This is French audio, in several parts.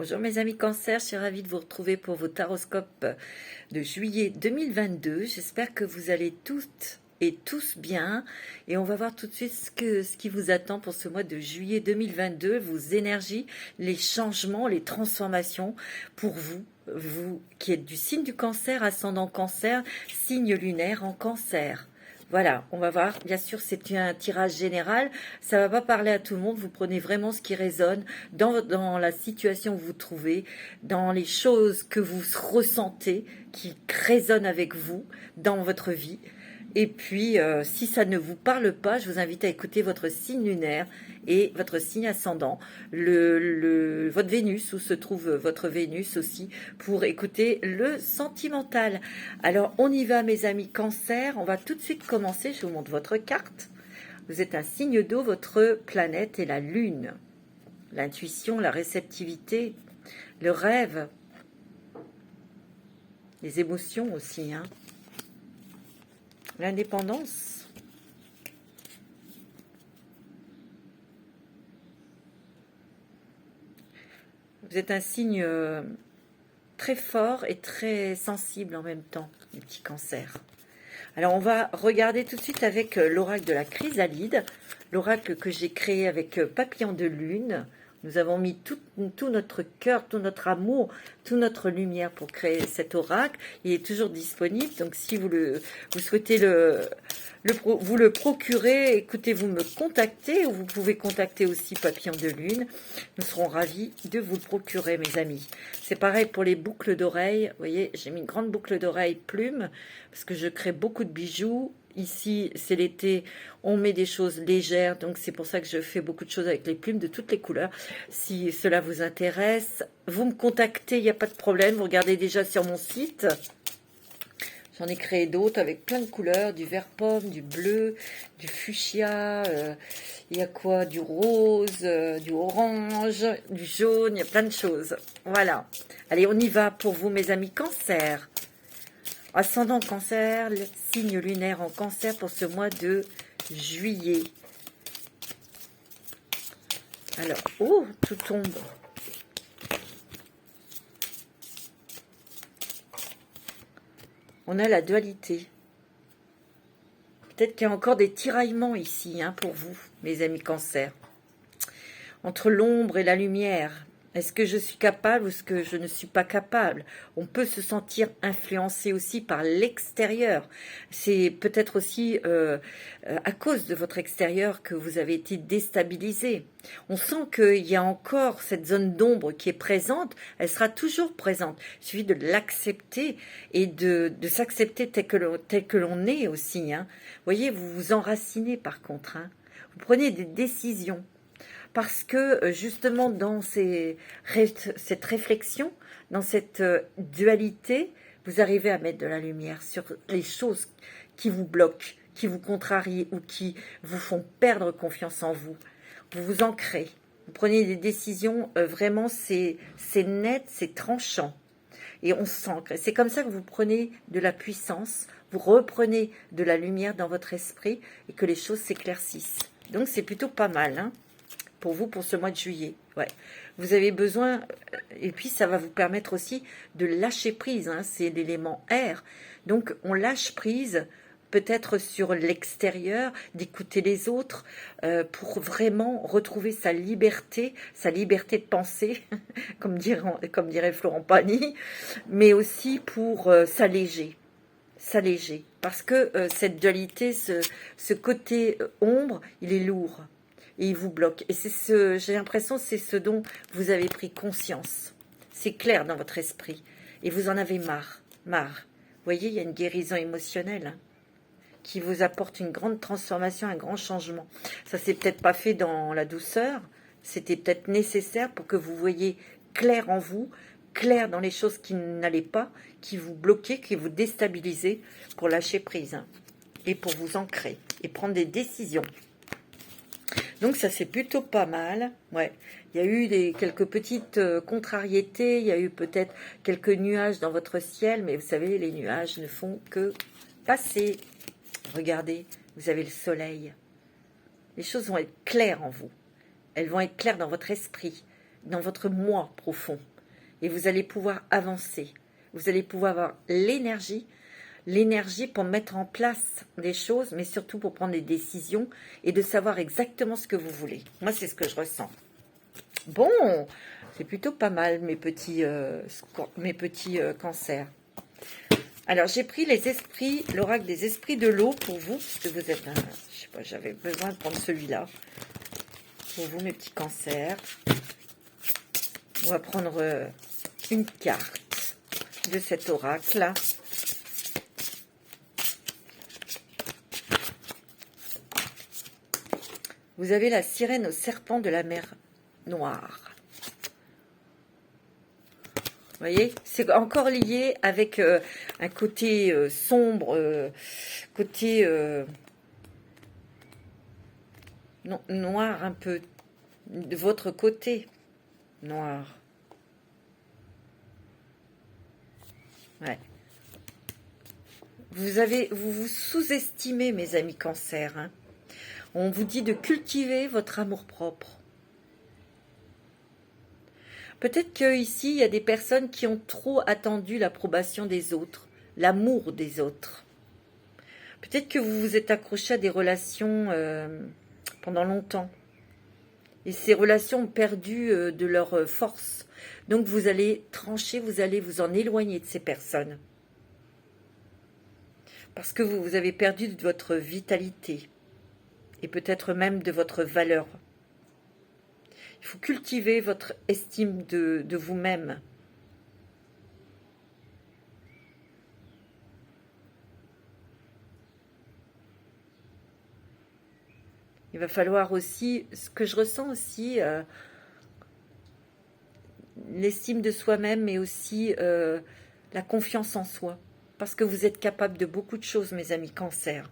Bonjour mes amis Cancer, je suis ravie de vous retrouver pour vos taroscopes de juillet 2022. J'espère que vous allez toutes et tous bien. Et on va voir tout de suite ce qui vous attend pour ce mois de juillet 2022, vos énergies, les changements, les transformations pour vous. Vous qui êtes du signe du Cancer, ascendant Cancer, signe lunaire en Cancer. Voilà, on va voir. Bien sûr, c'est un tirage général. Ça va pas parler à tout le monde. Vous prenez vraiment ce qui résonne dans la situation où vous vous trouvez, dans les choses que vous ressentez, qui résonnent avec vous dans votre vie. Et puis, si ça ne vous parle pas, je vous invite à écouter votre signe lunaire et votre signe ascendant, votre Vénus, où se trouve votre Vénus aussi, pour écouter le sentimental. Alors, on y va, mes amis Cancer. On va tout de suite commencer. Je vous montre votre carte. Vous êtes un signe d'eau, votre planète est la Lune. L'intuition, la réceptivité, le rêve, les émotions aussi, hein. L'indépendance. Vous êtes un signe très fort et très sensible en même temps, les petits cancers. Alors on va regarder tout de suite avec l'oracle de la chrysalide, l'oracle que j'ai créé avec papillon de lune. Nous avons mis tout notre cœur, tout notre amour, toute notre lumière pour créer cet oracle. Il est toujours disponible, donc si vous souhaitez vous le procurer, écoutez, vous me contactez, ou vous pouvez contacter aussi Papillon de Lune. Nous serons ravis de vous le procurer, mes amis. C'est pareil pour les boucles d'oreilles. Vous voyez, j'ai mis une grande boucle d'oreille plume, parce que je crée beaucoup de bijoux. Ici, c'est l'été, on met des choses légères, donc c'est pour ça que je fais beaucoup de choses avec les plumes de toutes les couleurs. Si cela vous intéresse, vous me contactez, il n'y a pas de problème. Vous regardez déjà sur mon site. J'en ai créé d'autres avec plein de couleurs, du vert pomme, du bleu, du fuchsia, il y a quoi, du rose, du orange, du jaune, il y a plein de choses. Voilà. Allez, on y va pour vous, mes amis Cancer. Ascendant Cancer, le signe lunaire en Cancer pour ce mois de juillet. Alors, oh, tout tombe. On a la dualité. Peut-être qu'il y a encore des tiraillements ici, hein, pour vous, mes amis Cancer. Entre l'ombre et la lumière. Est-ce que je suis capable ou est-ce que je ne suis pas capable? On peut se sentir influencé aussi par l'extérieur. C'est peut-être aussi à cause de votre extérieur que vous avez été déstabilisé. On sent qu'il y a encore cette zone d'ombre qui est présente. Elle sera toujours présente. Il suffit de l'accepter et de s'accepter tel que l'on est aussi, hein. Vous voyez, vous vous enracinez par contre, hein. Vous prenez des décisions. Parce que justement dans cette réflexion, dans cette dualité, vous arrivez à mettre de la lumière sur les choses qui vous bloquent, qui vous contrarient ou qui vous font perdre confiance en vous. Vous vous ancrez, vous prenez des décisions, vraiment c'est net, c'est tranchant. Et on s'ancre. C'est comme ça que vous prenez de la puissance, vous reprenez de la lumière dans votre esprit et que les choses s'éclaircissent. Donc c'est plutôt pas mal, hein, pour vous, pour ce mois de juillet. Ouais. Vous avez besoin, et puis ça va vous permettre aussi de lâcher prise, hein, c'est l'élément air. Donc on lâche prise peut-être sur l'extérieur, d'écouter les autres, pour vraiment retrouver sa liberté de penser, comme dirait Florent Pagny, mais aussi pour s'alléger, parce que cette dualité, ce côté ombre, il est lourd. Et il vous bloque. Et j'ai l'impression que c'est ce dont vous avez pris conscience. C'est clair dans votre esprit. Et vous en avez marre. Vous voyez, il y a une guérison émotionnelle, hein, qui vous apporte une grande transformation, un grand changement. Ça s'est peut-être pas fait dans la douceur. C'était peut-être nécessaire pour que vous voyiez clair en vous, clair dans les choses qui n'allaient pas, qui vous bloquaient, qui vous déstabilisaient, pour lâcher prise, hein, et pour vous ancrer et prendre des décisions. Donc ça c'est plutôt pas mal. Ouais. Il y a eu quelques petites contrariétés, il y a eu peut-être quelques nuages dans votre ciel, mais vous savez, les nuages ne font que passer. Regardez, vous avez le soleil. Les choses vont être claires en vous. Elles vont être claires dans votre esprit, dans votre moi profond. et vous allez pouvoir avancer. Vous allez pouvoir avoir l'énergie pour mettre en place des choses, mais surtout pour prendre des décisions et de savoir exactement ce que vous voulez. Moi, c'est ce que je ressens. Bon, c'est plutôt pas mal, mes petits cancers. Alors, j'ai pris les esprits, l'oracle des esprits de l'eau pour vous, parce que vous êtes je sais pas, j'avais besoin de prendre celui-là. Pour vous, mes petits cancers. On va prendre une carte de cet oracle. Vous avez la sirène au serpent de la mer Noire. Vous voyez, c'est encore lié avec un côté sombre, côté non, noir un peu, de votre côté noir. Ouais. Vous vous sous-estimez, mes amis cancers. Hein. On vous dit de cultiver votre amour-propre. Peut-être qu'ici, il y a des personnes qui ont trop attendu l'approbation des autres, l'amour des autres. Peut-être que vous vous êtes accroché à des relations pendant longtemps. Et ces relations ont perdu de leur force. Donc vous allez trancher, vous allez vous en éloigner de ces personnes. Parce que vous avez perdu de votre vitalité. Et peut-être même de votre valeur. Il faut cultiver votre estime de vous-même. Il va falloir aussi, ce que je ressens aussi, l'estime de soi-même, mais aussi la confiance en soi. Parce que vous êtes capable de beaucoup de choses, mes amis cancers.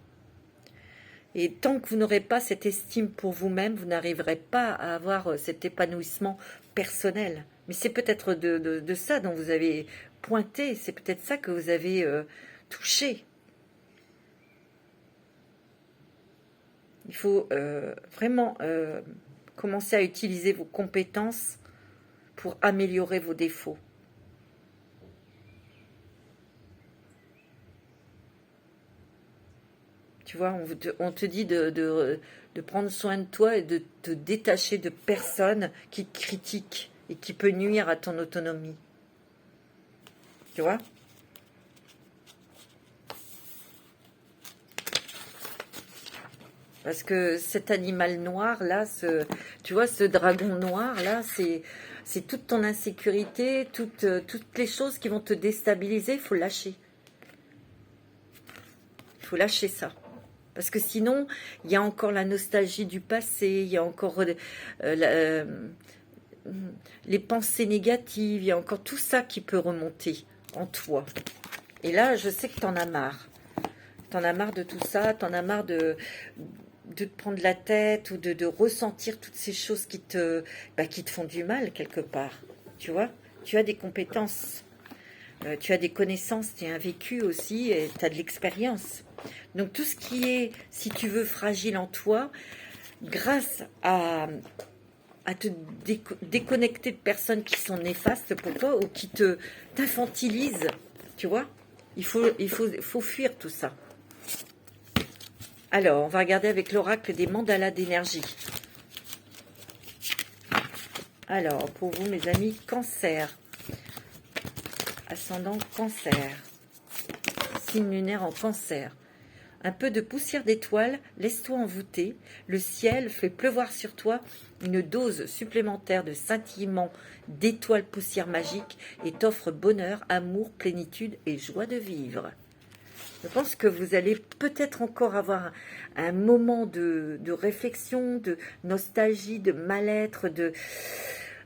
Et tant que vous n'aurez pas cette estime pour vous-même, vous n'arriverez pas à avoir cet épanouissement personnel. Mais c'est peut-être de ça dont vous avez pointé, c'est peut-être ça que vous avez touché. Il faut vraiment commencer à utiliser vos compétences pour améliorer vos défauts. Tu vois, on te dit de prendre soin de toi et de te détacher de personnes qui te critiquent et qui peut nuire à ton autonomie. Tu vois ? Parce que cet animal noir, là, tu vois, ce dragon noir, là, c'est toute ton insécurité, toutes les choses qui vont te déstabiliser, il faut lâcher. Il faut lâcher ça. Parce que sinon, il y a encore la nostalgie du passé, il y a encore les pensées négatives, il y a encore tout ça qui peut remonter en toi. Et là, je sais que tu en as marre. Tu en as marre de tout ça, tu en as marre de te prendre la tête ou de ressentir toutes ces choses qui te font du mal quelque part. Tu vois, tu as des compétences, tu as des connaissances, tu as un vécu aussi et tu as de l'expérience. Donc tout ce qui est, si tu veux, fragile en toi, grâce à te déconnecter de personnes qui sont néfastes pour toi ou qui t'infantilisent, tu vois, il faut fuir tout ça. Alors, on va regarder avec l'oracle des mandalas d'énergie. Alors, pour vous, mes amis, cancer, ascendant cancer, signe lunaire en cancer. Un peu de poussière d'étoiles, laisse-toi envoûter. Le ciel fait pleuvoir sur toi une dose supplémentaire de scintillement d'étoiles poussière magique et t'offre bonheur, amour, plénitude et joie de vivre. Je pense que vous allez peut-être encore avoir un moment de réflexion, de nostalgie, de mal-être, de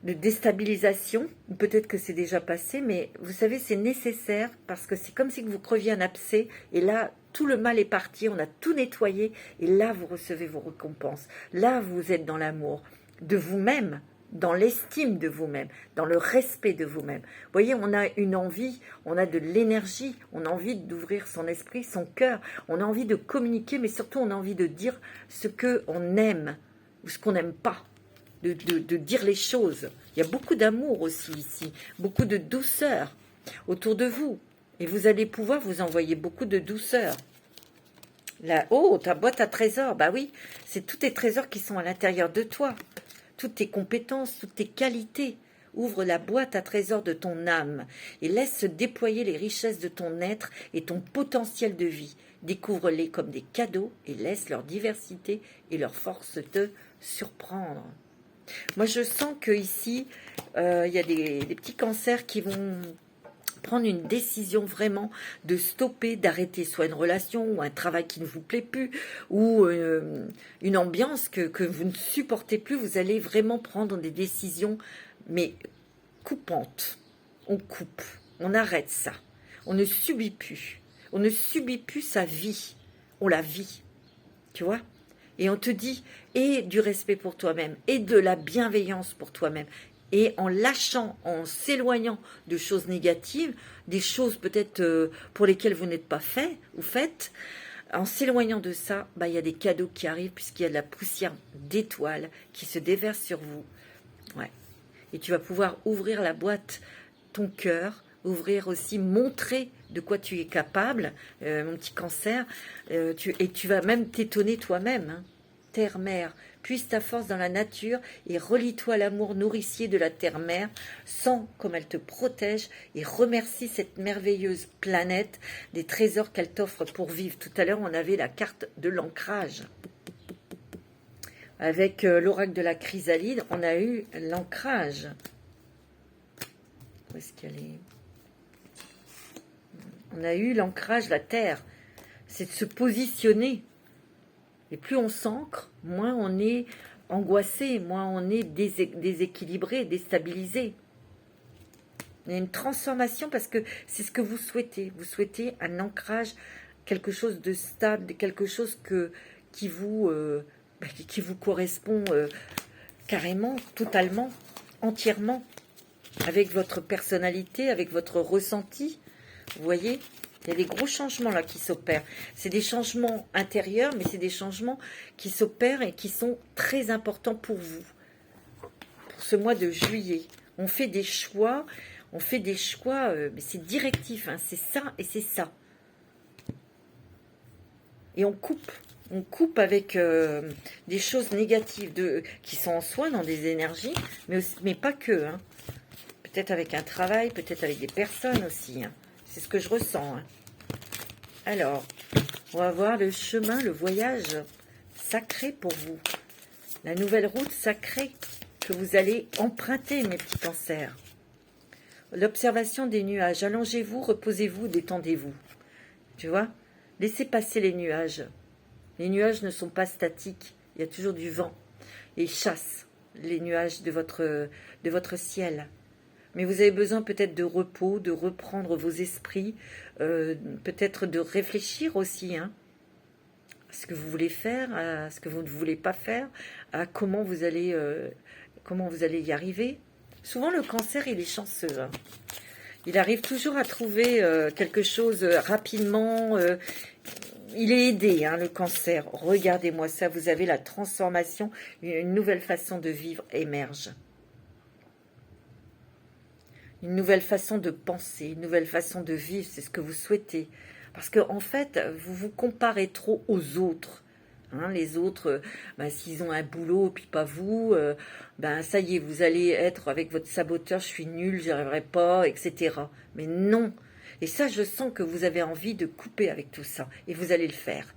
déstabilisation. Peut-être que c'est déjà passé, mais vous savez, c'est nécessaire parce que c'est comme si vous creviez un abcès et là, tout le mal est parti, on a tout nettoyé et là, vous recevez vos récompenses. Là, vous êtes dans l'amour de vous-même, dans l'estime de vous-même, dans le respect de vous-même. Vous voyez, on a une envie, on a de l'énergie, on a envie d'ouvrir son esprit, son cœur, on a envie de communiquer, mais surtout on a envie de dire ce qu'on aime ou ce qu'on n'aime pas. de dire les choses. Il y a beaucoup d'amour aussi ici, beaucoup de douceur autour de vous. Et vous allez pouvoir vous envoyer beaucoup de douceur. Là, oh, ta boîte à trésors, bah oui, c'est tous tes trésors qui sont à l'intérieur de toi. Toutes tes compétences, toutes tes qualités. Ouvre la boîte à trésors de ton âme et laisse se déployer les richesses de ton être et ton potentiel de vie. Découvre-les comme des cadeaux et laisse leur diversité et leur force te surprendre. Moi, je sens qu'ici, il y a des petits cancers qui vont prendre une décision vraiment de stopper, d'arrêter soit une relation ou un travail qui ne vous plaît plus ou une ambiance que vous ne supportez plus. Vous allez vraiment prendre des décisions, mais coupantes. On coupe, on arrête ça. On ne subit plus. On ne subit plus sa vie. On la vit, tu vois. Et on te dit, et du respect pour toi-même, et de la bienveillance pour toi-même. Et en lâchant, en s'éloignant de choses négatives, des choses peut-être pour lesquelles vous n'êtes pas fait ou faites, en s'éloignant de ça, bah, il y a des cadeaux qui arrivent puisqu'il y a de la poussière d'étoiles qui se déverse sur vous. Ouais. Et tu vas pouvoir ouvrir la boîte, ton cœur, ouvrir aussi, montrer de quoi tu es capable, mon petit cancer, et tu vas même t'étonner toi-même, hein. Terre-mère, puise ta force dans la nature et relie-toi à l'amour nourricier de la terre-mère, sens comme elle te protège et remercie cette merveilleuse planète des trésors qu'elle t'offre pour vivre. Tout à l'heure, on avait la carte de l'ancrage. Avec l'oracle de la chrysalide, on a eu l'ancrage. Où est-ce qu'elle est? On a eu l'ancrage, la terre. C'est de se positionner. Et plus on s'ancre, moins on est angoissé, moins on est déséquilibré, déstabilisé. Il y a une transformation parce que c'est ce que vous souhaitez. Vous souhaitez un ancrage, quelque chose de stable, quelque chose qui vous correspond carrément, totalement, entièrement, avec votre personnalité, avec votre ressenti. Vous voyez ? Il y a des gros changements là qui s'opèrent. C'est des changements intérieurs, mais c'est des changements qui s'opèrent et qui sont très importants pour vous. Pour ce mois de juillet, on fait des choix, mais c'est directif, hein, c'est ça et c'est ça. Et on coupe avec des choses négatives qui sont en soi, dans des énergies, mais pas que. Hein. Peut-être avec un travail, peut-être avec des personnes aussi. Hein. C'est ce que je ressens. Hein. Alors, on va voir le chemin, le voyage sacré pour vous. La nouvelle route sacrée que vous allez emprunter, mes petits cancers. L'observation des nuages. Allongez-vous, reposez-vous, détendez-vous. Tu vois? Laissez passer les nuages. Les nuages ne sont pas statiques. Il y a toujours du vent. Et ils chassent les nuages de votre ciel. Mais vous avez besoin peut-être de repos, de reprendre vos esprits, peut-être de réfléchir aussi, hein, à ce que vous voulez faire, à ce que vous ne voulez pas faire, à comment vous allez y arriver. Souvent, le cancer, il est chanceux. Hein. Il arrive toujours à trouver quelque chose rapidement. Il est aidé, hein, le cancer. Regardez-moi ça, vous avez la transformation, une nouvelle façon de vivre émerge. Une nouvelle façon de penser, une nouvelle façon de vivre, c'est ce que vous souhaitez. Parce qu'en fait, vous vous comparez trop aux autres. Hein, les autres, s'ils ont un boulot, puis pas vous, ça y est, vous allez être avec votre saboteur, je suis nul, j'y arriverai pas, etc. Mais non. Et ça, je sens que vous avez envie de couper avec tout ça. Et vous allez le faire.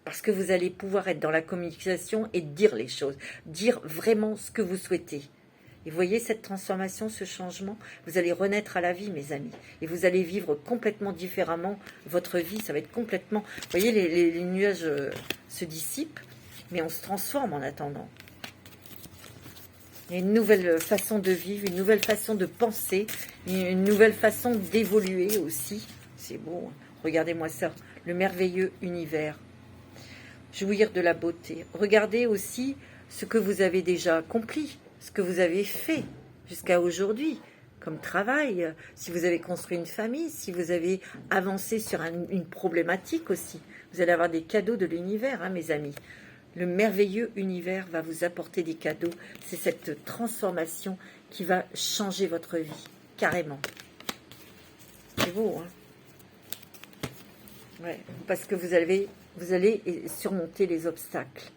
Parce que vous allez pouvoir être dans la communication et dire les choses. Dire vraiment ce que vous souhaitez. Et vous voyez cette transformation, ce changement, vous allez renaître à la vie, mes amis. Et vous allez vivre complètement différemment votre vie. Ça va être complètement... Vous voyez, les nuages se dissipent, mais on se transforme en attendant. Il y a une nouvelle façon de vivre, une nouvelle façon de penser, une nouvelle façon d'évoluer aussi. C'est beau, hein. Regardez-moi ça, le merveilleux univers. Jouir de la beauté. Regardez aussi ce que vous avez déjà accompli. Ce que vous avez fait jusqu'à aujourd'hui, comme travail, si vous avez construit une famille, si vous avez avancé sur une problématique aussi. Vous allez avoir des cadeaux de l'univers, hein, mes amis. Le merveilleux univers va vous apporter des cadeaux. C'est cette transformation qui va changer votre vie, carrément. C'est beau, hein? Ouais, parce que vous allez surmonter les obstacles.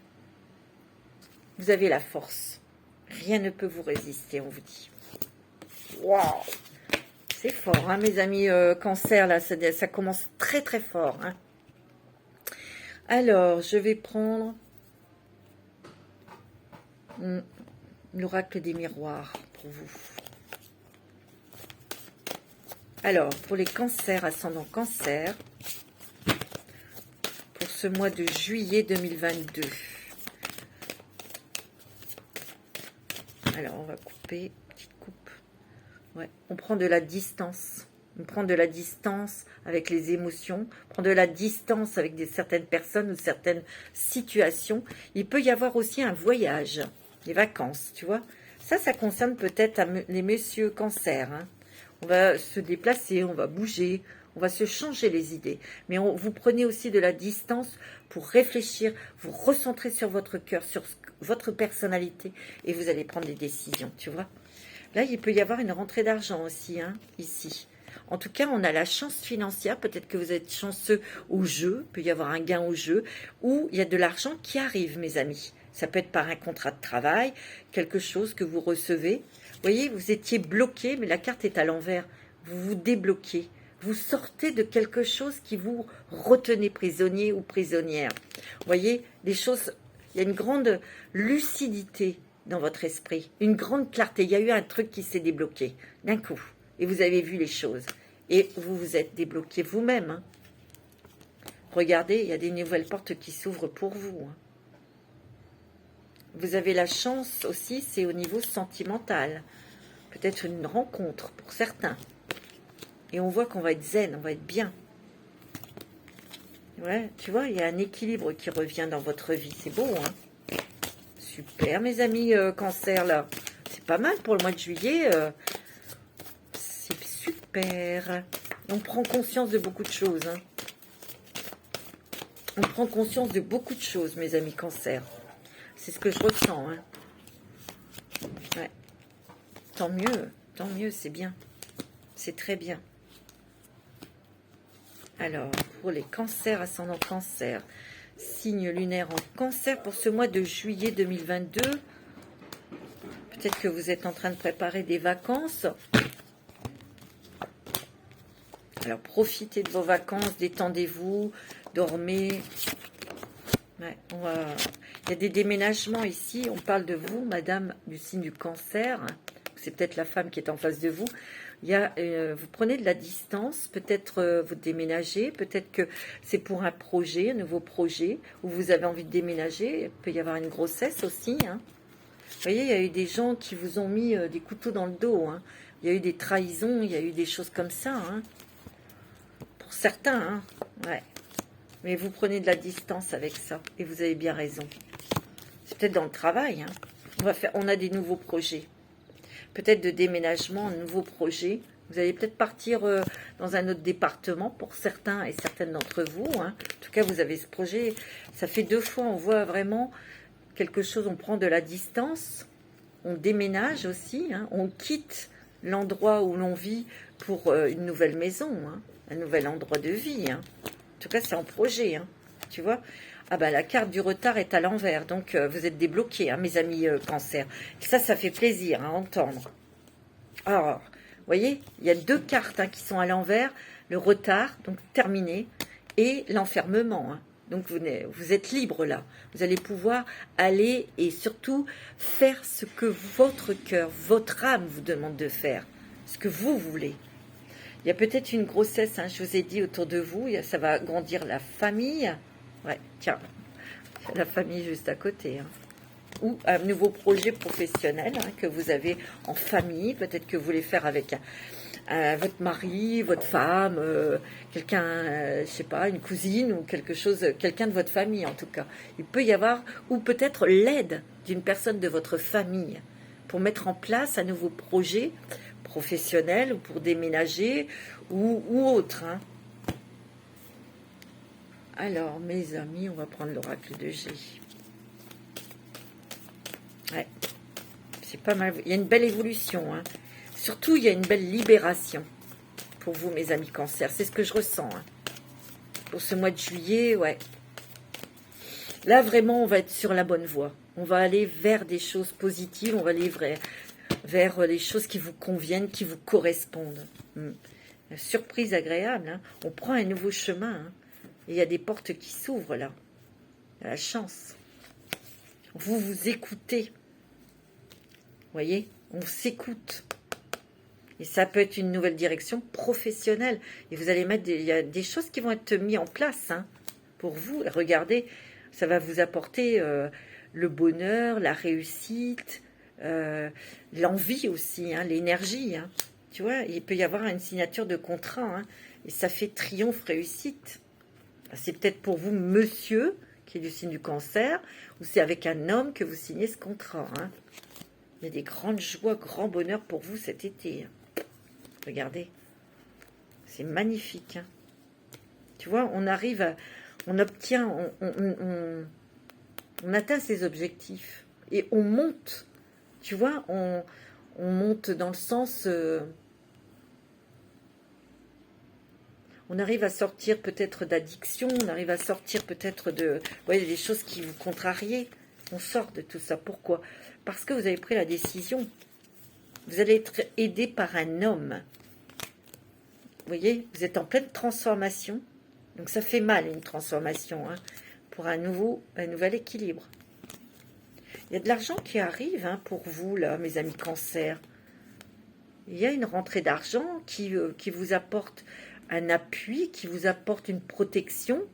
Vous avez la force. Rien ne peut vous résister, on vous dit. Waouh! C'est fort, hein, mes amis cancer, là, ça commence très très fort. Hein. Alors, je vais prendre l'oracle des miroirs pour vous. Alors, pour les cancers, ascendant cancer, pour ce mois de juillet 2022. Alors, on va couper, petite coupe. Ouais, on prend de la distance. On prend de la distance avec les émotions, on prend de la distance avec certaines personnes ou certaines situations. Il peut y avoir aussi un voyage, des vacances, tu vois. Ça concerne peut-être les messieurs cancer. Hein. On va se déplacer, on va bouger, on va se changer les idées. Mais vous prenez aussi de la distance pour réfléchir, vous recentrer sur votre cœur, sur votre personnalité et vous allez prendre des décisions, tu vois. Là, il peut y avoir une rentrée d'argent aussi, hein, ici. En tout cas, on a la chance financière. Peut-être que vous êtes chanceux au jeu. Il peut y avoir un gain au jeu. Ou il y a de l'argent qui arrive, mes amis. Ça peut être par un contrat de travail, quelque chose que vous recevez. Vous voyez, vous étiez bloqué, mais la carte est à l'envers. Vous vous débloquez. Vous sortez de quelque chose qui vous retenait prisonnier ou prisonnière. Vous voyez, des choses... Il y a une grande lucidité dans votre esprit. Une grande clarté. Il y a eu un truc qui s'est débloqué d'un coup. Et vous avez vu les choses. Et vous vous êtes débloqué vous-même. Hein. Regardez, il y a des nouvelles portes qui s'ouvrent pour vous. Hein. Vous avez la chance aussi, c'est au niveau sentimental. Peut-être une rencontre pour certains. Et on voit qu'on va être zen, on va être bien. Ouais, tu vois, il y a un équilibre qui revient dans votre vie. C'est beau, hein. Super, mes amis cancer, là. C'est pas mal pour le mois de juillet. C'est super. On prend conscience de beaucoup de choses. Hein. On prend conscience de beaucoup de choses, mes amis cancer. C'est ce que je ressens. Hein. Ouais. Tant mieux, c'est bien. C'est très bien. Alors, pour les cancers, ascendant cancer, signe lunaire en cancer pour ce mois de juillet 2022. Peut-être que vous êtes en train de préparer des vacances. Alors, profitez de vos vacances, détendez-vous, dormez. Ouais, il y a des déménagements ici. On parle de vous, madame du signe du cancer. C'est peut-être la femme qui est en face de vous. Vous prenez de la distance, peut-être vous déménagez, peut-être que c'est pour un projet, un nouveau projet, où vous avez envie de déménager. Il peut y avoir une grossesse aussi. Hein. Vous voyez, il y a eu des gens qui vous ont mis des couteaux dans le dos. Hein. Il y a eu des trahisons, il y a eu des choses comme ça. Hein. Pour certains, hein. Ouais. Mais vous prenez de la distance avec ça, et vous avez bien raison. C'est peut-être dans le travail. Hein. On a des nouveaux projets. Peut-être de déménagement, un nouveau projet. Vous allez peut-être partir dans un autre département pour certains et certaines d'entre vous. Hein. En tout cas, vous avez ce projet. Ça fait 2 fois, on voit vraiment quelque chose. On prend de la distance, on déménage aussi. Hein. On quitte l'endroit où l'on vit pour une nouvelle maison, hein. Un nouvel endroit de vie. Hein. En tout cas, c'est en projet. Hein. Tu vois ? Ah ben, la carte du retard est à l'envers, donc vous êtes débloqués, hein, mes amis cancer. Ça fait plaisir à entendre. Alors, vous voyez, il y a 2 cartes hein, qui sont à l'envers, le retard, donc terminé, et l'enfermement. Hein. Donc vous êtes libre là. Vous allez pouvoir aller et surtout faire ce que votre cœur, votre âme vous demande de faire, ce que vous voulez. Il y a peut-être une grossesse, hein, je vous ai dit, autour de vous, ça va agrandir la famille. Ouais, tiens, la famille juste à côté. Hein. Ou un nouveau projet professionnel hein, que vous avez en famille. Peut-être que vous voulez faire avec votre mari, votre femme, quelqu'un, je sais pas, une cousine ou quelque chose, quelqu'un de votre famille en tout cas. Il peut y avoir, ou peut-être l'aide d'une personne de votre famille pour mettre en place un nouveau projet professionnel ou pour déménager ou autre. Hein. Alors, mes amis, on va prendre l'oracle de G. Ouais, c'est pas mal. Il y a une belle évolution, hein. Surtout, il y a une belle libération pour vous, mes amis Cancer. C'est ce que je ressens, hein. Pour ce mois de juillet, ouais. Là, vraiment, on va être sur la bonne voie. On va aller vers des choses positives. On va aller vers les choses qui vous conviennent, qui vous correspondent. Une surprise agréable, hein. On prend un nouveau chemin, hein. Il y a des portes qui s'ouvrent, là. Il y a la chance. Vous vous écoutez. Vous voyez? On s'écoute. Et ça peut être une nouvelle direction professionnelle. Et vous allez mettre il y a des choses qui vont être mises en place, hein, pour vous. Regardez, ça va vous apporter le bonheur, la réussite, l'envie aussi, hein, l'énergie. Hein. Tu vois, il peut y avoir une signature de contrat. Hein, et ça fait triomphe, réussite. C'est peut-être pour vous, monsieur, qui est du signe du Cancer, ou c'est avec un homme que vous signez ce contrat. Hein. Il y a des grandes joies, grand bonheur pour vous cet été. Hein. Regardez, c'est magnifique. Hein. Tu vois, on arrive à... On obtient, on atteint ses objectifs. Et on monte. Tu vois, on monte dans le sens... on arrive à sortir peut-être d'addiction, on arrive à sortir peut-être de... Ouais, des choses qui vous contrarient. On sort de tout ça. Pourquoi? Parce que vous avez pris la décision. Vous allez être aidé par un homme. Vous voyez, vous êtes en pleine transformation. Donc ça fait mal une transformation, hein, pour un nouvel équilibre. Il y a de l'argent qui arrive, hein, pour vous, là, mes amis Cancer. Il y a une rentrée d'argent qui vous apporte un appui, qui vous apporte une protection,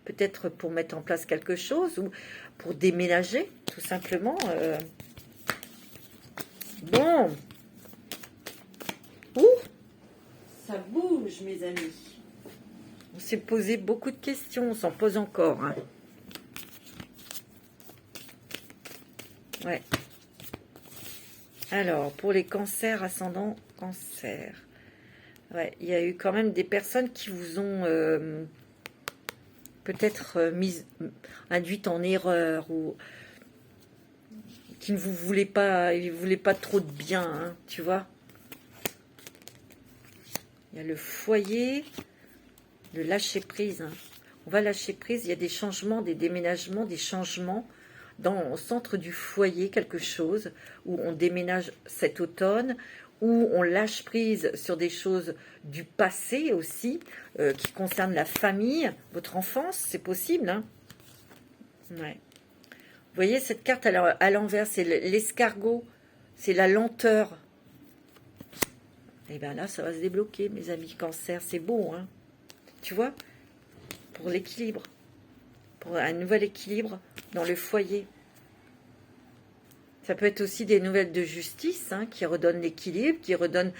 peut-être pour mettre en place quelque chose, ou pour déménager, tout simplement. Bon. Ouh, ça bouge, mes amis. On s'est posé beaucoup de questions, on s'en pose encore. Hein. Ouais. Alors, pour les cancers, ascendant cancer. Ouais, il y a eu quand même des personnes qui vous ont peut-être induite en erreur, ou qui ne vous voulaient pas, ils ne voulaient pas trop de bien, hein, tu vois. Il y a le foyer, le lâcher prise. Hein. On va lâcher prise, il y a des changements, des déménagements, des changements au centre du foyer, quelque chose, où on déménage cet automne, où on lâche prise sur des choses du passé aussi, qui concernent la famille, votre enfance, c'est possible. Hein. Ouais. Vous voyez, cette carte à l'envers, c'est l'escargot, c'est la lenteur. Et bien là, ça va se débloquer, mes amis Cancer, c'est beau, hein. Tu vois, pour l'équilibre, pour un nouvel équilibre dans le foyer. Ça peut être aussi des nouvelles de justice, hein, qui redonnent l'équilibre, qui redonnent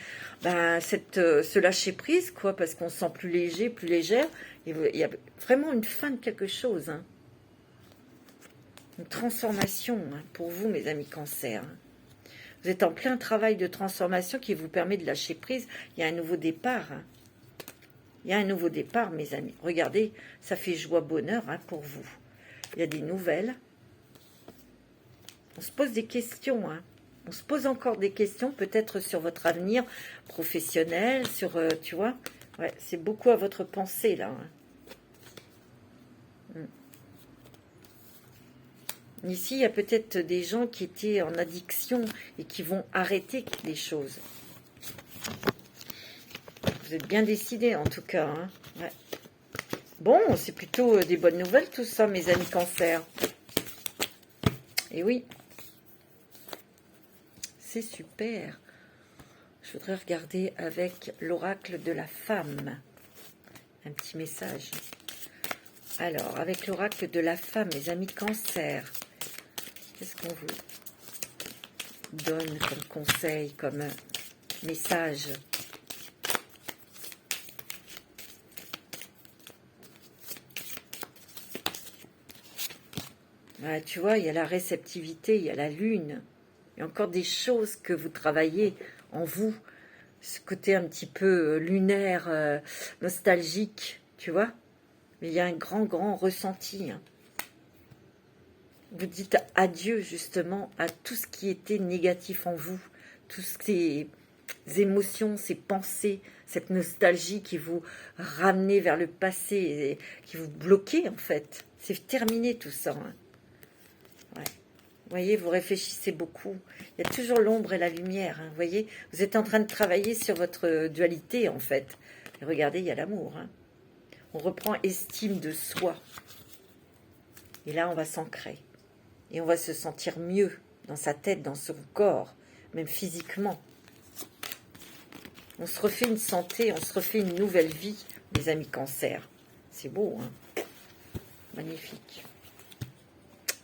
ce lâcher-prise, quoi, parce qu'on se sent plus léger, plus légère. Il y a vraiment une fin de quelque chose. Hein. Une transformation, hein, pour vous, mes amis Cancer. Hein. Vous êtes en plein travail de transformation qui vous permet de lâcher prise. Il y a un nouveau départ. Hein. Il y a un nouveau départ, mes amis. Regardez, ça fait joie, bonheur, hein, pour vous. Il y a des nouvelles. On se pose des questions, hein. On se pose encore des questions, peut-être sur votre avenir professionnel, sur, tu vois. Ouais, c'est beaucoup à votre pensée, là. Hein. Ici, il y a peut-être des gens qui étaient en addiction et qui vont arrêter les choses. Vous êtes bien décidés, en tout cas. Hein. Ouais. Bon, c'est plutôt des bonnes nouvelles, tout ça, mes amis Cancer. Et oui. C'est super. Je voudrais regarder avec l'oracle de la femme. Un petit message. Alors, avec l'oracle de la femme, mes amis Cancer, qu'est-ce qu'on vous donne comme conseil, comme message? Ah, tu vois, il y a la réceptivité, il y a la lune. Il y a encore des choses que vous travaillez en vous. Ce côté un petit peu lunaire, nostalgique, tu vois. Mais il y a un grand, grand ressenti. Hein. vous dites adieu justement à tout ce qui était négatif en vous, toutes ces émotions, ces pensées, cette nostalgie qui vous ramenait vers le passé, et qui vous bloquait en fait. C'est terminé tout ça. Hein. Ouais. Vous voyez, vous réfléchissez beaucoup. Il y a toujours l'ombre et la lumière. Hein. Vous voyez, vous êtes en train de travailler sur votre dualité en fait. Et regardez, il y a l'amour. Hein. On reprend estime de soi. Et là, on va s'ancrer. Et on va se sentir mieux dans sa tête, dans son corps, même physiquement. On se refait une santé, on se refait une nouvelle vie, les amis Cancer. C'est beau, hein? Magnifique.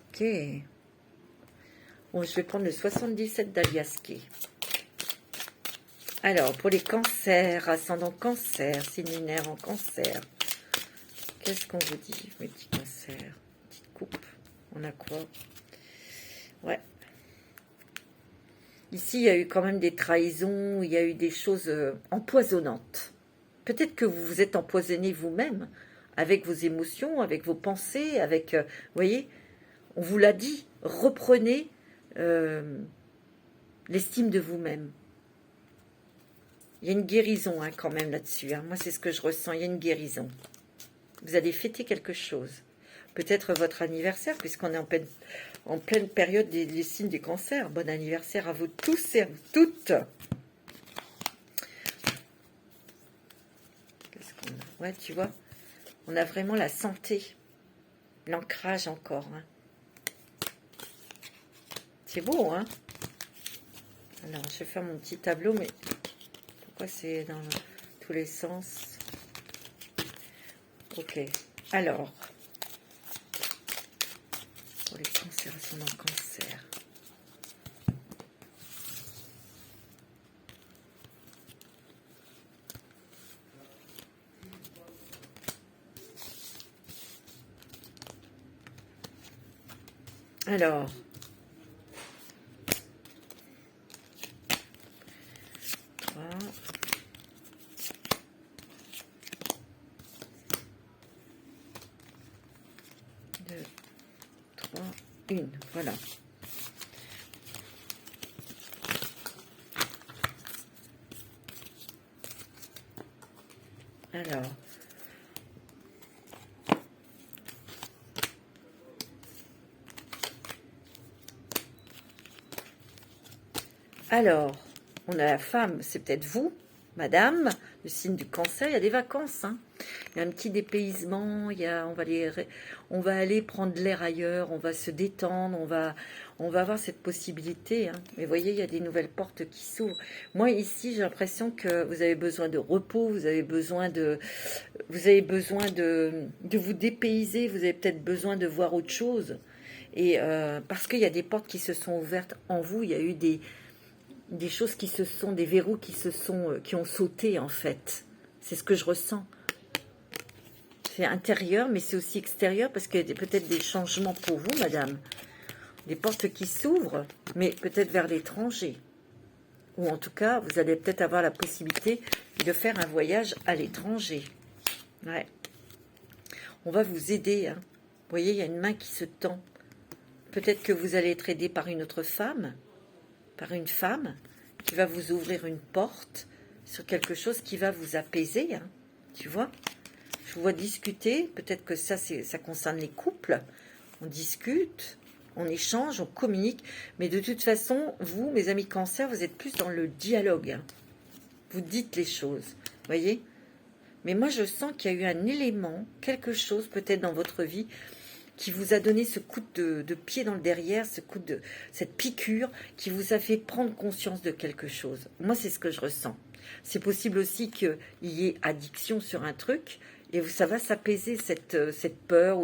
Ok. Bon, je vais prendre le 77 d'Aliaské. Alors, pour les cancers, ascendant cancer, signe lunaire en cancer, qu'est-ce qu'on vous dit, mes petits cancers? Petite coupe, on a quoi? Ouais. Ici, il y a eu quand même des trahisons, il y a eu des choses empoisonnantes. Peut-être que vous vous êtes empoisonné vous-même, avec vos émotions, avec vos pensées, avec... vous voyez, on vous l'a dit, reprenez l'estime de vous-même. Il y a une guérison hein, quand même là-dessus. Hein. Moi, c'est ce que je ressens, il y a une guérison. Vous allez fêter quelque chose. Peut-être votre anniversaire, puisqu'on est en pleine période des signes des cancers. Bon anniversaire à vous tous et à vous toutes. Qu'est-ce qu'on a? Ouais, tu vois, on a vraiment la santé, l'ancrage encore. Hein. C'est beau, hein? Alors, je vais faire mon petit tableau, mais pourquoi c'est dans tous les sens? Ok, alors, pour les cancers, sont dans le cancer. Alors, une, voilà. Alors, on a la femme, c'est peut-être vous, madame, le signe du cancer, il y a des vacances, hein. Il y a un petit dépaysement, on va aller prendre l'air ailleurs, on va se détendre, on va avoir cette possibilité. Hein. Mais vous voyez, il y a des nouvelles portes qui s'ouvrent. Moi, ici, j'ai l'impression que vous avez besoin de repos, vous avez besoin de vous dépayser, vous avez peut-être besoin de voir autre chose. Et parce qu'il y a des portes qui se sont ouvertes en vous, il y a eu des choses des verrous qui ont sauté en fait. C'est ce que je ressens. C'est intérieur, mais c'est aussi extérieur, parce qu'il y a peut-être des changements pour vous, madame. Des portes qui s'ouvrent, mais peut-être vers l'étranger. Ou en tout cas, vous allez peut-être avoir la possibilité de faire un voyage à l'étranger. Ouais. On va vous aider. Hein. Vous voyez, il y a une main qui se tend. Peut-être que vous allez être aidé par une autre femme, par une femme qui va vous ouvrir une porte sur quelque chose qui va vous apaiser. Hein. Tu vois ? Je vous vois discuter, peut-être que ça concerne les couples. On discute, on échange, on communique. Mais de toute façon, vous, mes amis cancer, vous êtes plus dans le dialogue. Hein. Vous dites les choses, voyez. Mais moi, je sens qu'il y a eu un élément, quelque chose peut-être dans votre vie qui vous a donné ce coup de pied dans le derrière, cette piqûre qui vous a fait prendre conscience de quelque chose. Moi, c'est ce que je ressens. C'est possible aussi qu'il y ait addiction sur un truc, et ça va s'apaiser, cette peur.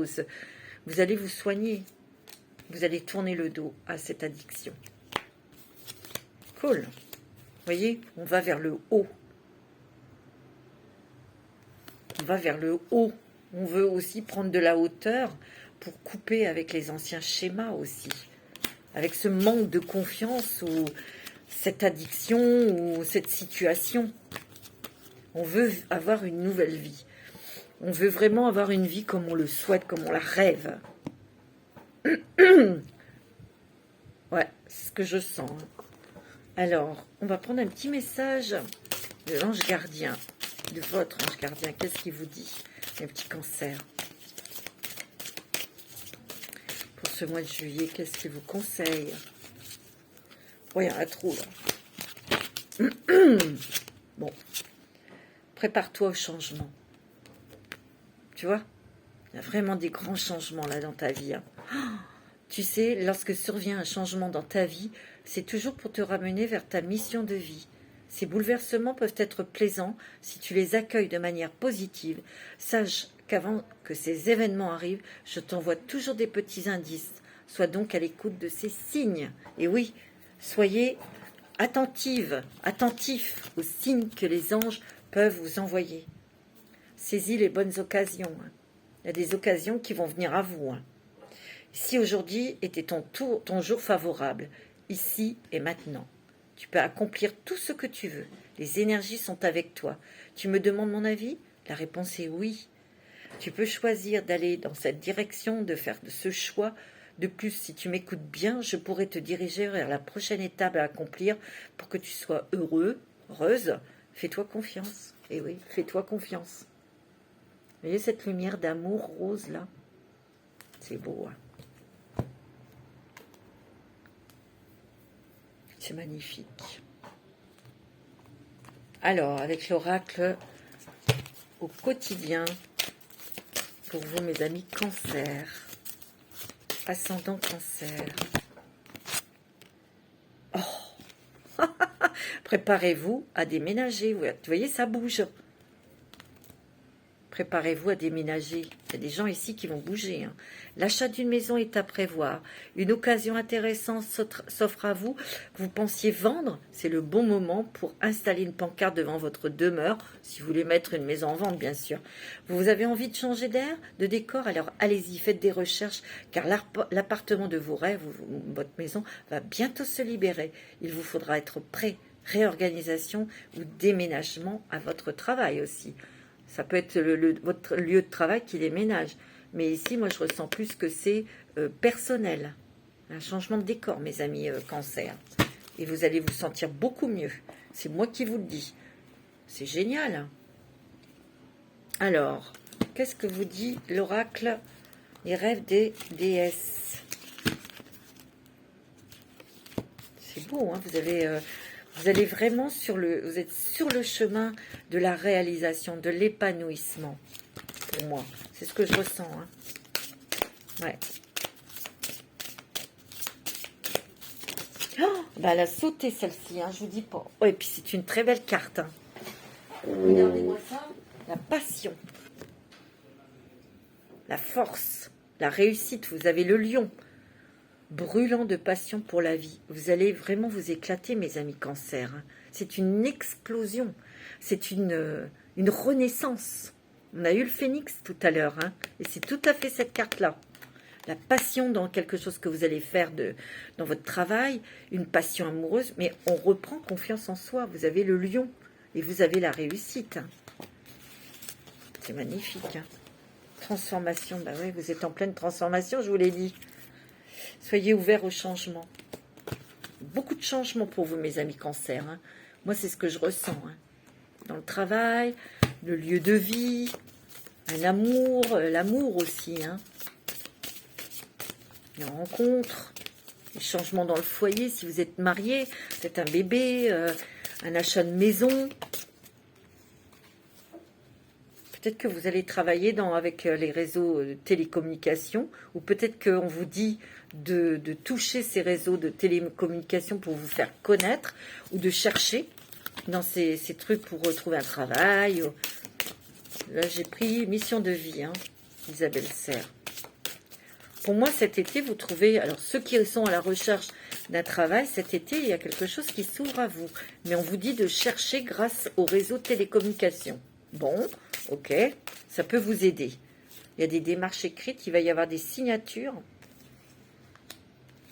Vous allez vous soigner. Vous allez tourner le dos à cette addiction. Cool. Vous voyez, on va vers le haut. On va vers le haut. On veut aussi prendre de la hauteur pour couper avec les anciens schémas aussi. Avec ce manque de confiance ou cette addiction ou cette situation. On veut avoir une nouvelle vie. On veut vraiment avoir une vie comme on le souhaite, comme on la rêve. Ouais, c'est ce que je sens. Alors, on va prendre un petit message de l'ange gardien, de votre ange gardien. Qu'est-ce qu'il vous dit, les petits cancers? Pour ce mois de juillet, qu'est-ce qu'il vous conseille? Oh, il y en a trop, là. Bon, prépare-toi au changement. Tu vois, il y a vraiment des grands changements, là, dans ta vie. Hein. Tu sais, lorsque survient un changement dans ta vie, c'est toujours pour te ramener vers ta mission de vie. Ces bouleversements peuvent être plaisants si tu les accueilles de manière positive. Sache qu'avant que ces événements arrivent, je t'envoie toujours des petits indices. Sois donc à l'écoute de ces signes. Et oui, soyez attentifs aux signes que les anges peuvent vous envoyer. Saisis les bonnes occasions. Il y a des occasions qui vont venir à vous. Si aujourd'hui était ton jour favorable, ici et maintenant, tu peux accomplir tout ce que tu veux. Les énergies sont avec toi. Tu me demandes mon avis? La réponse est oui. Tu peux choisir d'aller dans cette direction, de faire ce choix. De plus, si tu m'écoutes bien, je pourrais te diriger vers la prochaine étape à accomplir pour que tu sois heureuse. Fais-toi confiance. Et oui, fais-toi confiance. Vous voyez cette lumière d'amour rose là? C'est beau, hein? C'est magnifique. Alors, avec l'oracle au quotidien, pour vous, mes amis, cancer, ascendant cancer. Oh, préparez-vous à déménager. Vous voyez, ça bouge. Préparez-vous à déménager. Il y a des gens ici qui vont bouger. Hein. L'achat d'une maison est à prévoir. Une occasion intéressante s'offre à vous. Vous pensiez vendre, c'est le bon moment pour installer une pancarte devant votre demeure, si vous voulez mettre une maison en vente, bien sûr. Vous avez envie de changer d'air, de décor, alors allez-y, faites des recherches, car l'appartement de vos rêves, votre maison, va bientôt se libérer. Il vous faudra être prêt. Réorganisation ou déménagement à votre travail aussi. Ça peut être votre lieu de travail qui déménage. Mais ici, moi, je ressens plus que c'est personnel. Un changement de décor, mes amis cancer. Et vous allez vous sentir beaucoup mieux. C'est moi qui vous le dis. C'est génial. Alors, qu'est-ce que vous dit l'oracle? Les rêves des déesses. C'est beau, hein, vous allez vraiment vous êtes sur le chemin de la réalisation, de l'épanouissement. Pour moi, c'est ce que je ressens. Hein. Ouais. Oh, bah elle a sauté celle-ci, hein, je vous dis pas. Oh, et puis c'est une très belle carte. Hein. Regardez-moi ça. La passion. La force. La réussite. Vous avez le lion. Brûlant de passion pour la vie. Vous allez vraiment vous éclater, mes amis cancer. C'est une explosion. C'est une renaissance. On a eu le phénix tout à l'heure. Hein, et c'est tout à fait cette carte-là. La passion dans quelque chose que vous allez faire dans votre travail. Une passion amoureuse. Mais on reprend confiance en soi. Vous avez le lion. Et vous avez la réussite. Hein. C'est magnifique. Hein. Transformation. Bah oui, vous êtes en pleine transformation, je vous l'ai dit. Soyez ouverts au changement. Beaucoup de changements pour vous, mes amis cancer. Hein. Moi, c'est ce que je ressens. Hein. Dans le travail, le lieu de vie, un amour, l'amour aussi. Hein. Les rencontres, les changements dans le foyer. Si vous êtes marié, peut-être un bébé, un achat de maison. Peut-être que vous allez travailler avec les réseaux de télécommunications, ou peut-être qu'on vous dit de toucher ces réseaux de télécommunications pour vous faire connaître, ou de chercher dans ces trucs pour retrouver un travail. Là, j'ai pris mission de vie, hein, Isabelle Serre. Pour moi, cet été, vous trouvez... Alors, ceux qui sont à la recherche d'un travail, cet été, il y a quelque chose qui s'ouvre à vous. Mais on vous dit de chercher grâce au réseau de télécommunications. Bon, ok, ça peut vous aider. Il y a des démarches écrites, il va y avoir des signatures.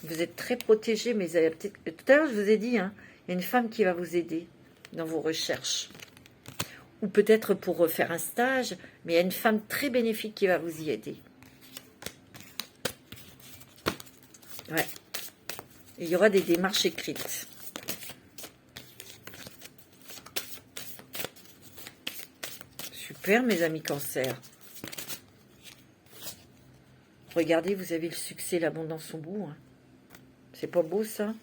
Vous êtes très protégés, mais tout à l'heure, je vous ai dit, hein, il y a une femme qui va vous aider dans vos recherches. Ou peut-être pour refaire un stage, mais il y a une femme très bénéfique qui va vous y aider. Ouais. Et il y aura des démarches écrites. Super, mes amis Cancer. Regardez, vous avez le succès, l'abondance au bout. Hein. C'est pas beau, ça?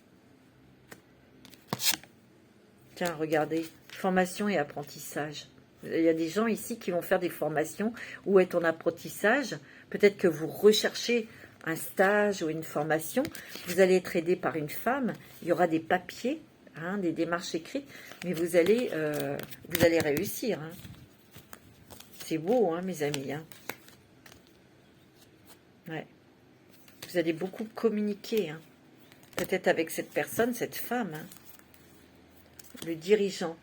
Tiens, regardez. Formation et apprentissage. Il y a des gens ici qui vont faire des formations ou être en apprentissage. Peut-être que vous recherchez un stage ou une formation. Vous allez être aidé par une femme. Il y aura des papiers, hein, des démarches écrites. Mais vous allez réussir. Hein. C'est beau, hein, mes amis. Hein. Ouais. Vous allez beaucoup communiquer. Hein. Peut-être avec cette personne, cette femme. Hein. Le dirigeant.